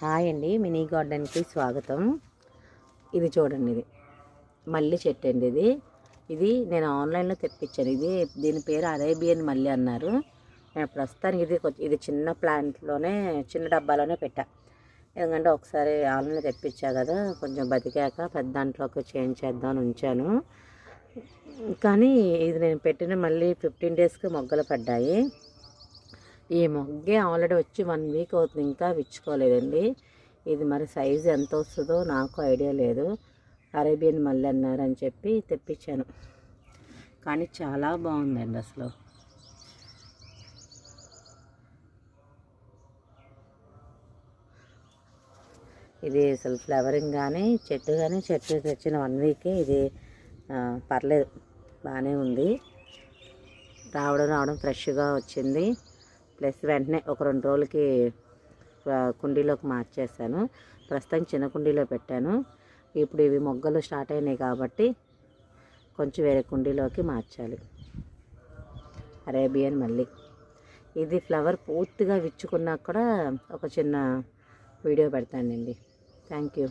Hi అండి, mini గార్డెన్కి స్వాగతం. ఇది చూడండి, ఇది మల్లి చెట్టు అండి. ఇది నేను ఆన్లైన్లో తెప్పించాను. దీని పేరు అరేబియన్ మల్లి అన్నారు. నేను ప్రస్తుతానికి ఇది చిన్న ప్లాంట్లోనే, చిన్న డబ్బాలోనే పెట్టా. ఎందుకంటే ఒకసారి ఆన్లైన్లో తెప్పించా కదా, కొంచెం బతికాక పెద్ద దాంట్లోకి చేంజ్ చేద్దామని ఉంచాను. కానీ ఇది నేను పెట్టిన మళ్ళీ 15 డేస్కి మొగ్గలు పడ్డాయి. ఈ మొగ్గే ఆల్రెడీ వచ్చి 1 వీక్ అవుతుంది, ఇంకా విచ్చుకోలేదండి. ఇది మరి సైజు ఎంత వస్తుందో నాకు ఐడియా లేదు. అరేబియన్ మల్లి అన్నారని చెప్పి తెప్పించాను. కానీ చాలా బాగుందండి అసలు. ఇది అసలు ఫ్లవరింగ్ కానీ చెట్టు తెచ్చిన 1 వీకే ఇది పర్లేదు, బాగానే ఉంది. రావడం ఫ్రెష్గా వచ్చింది. ప్లస్ వెంటనే ఒక 2 రోజులకి కుండీలోకి మార్చేసాను. ప్రస్తుతం చిన్న కుండీలో పెట్టాను. ఇప్పుడు ఇవి మొగ్గలు స్టార్ట్ అయినాయి కాబట్టి కొంచెం వేరే కుండీలోకి మార్చాలి. అరేబియన్ మల్లి ఇది ఫ్లవర్ పూర్తిగా విచ్చుకున్నా కూడా ఒక చిన్న వీడియో పెడతానండి. Thank you.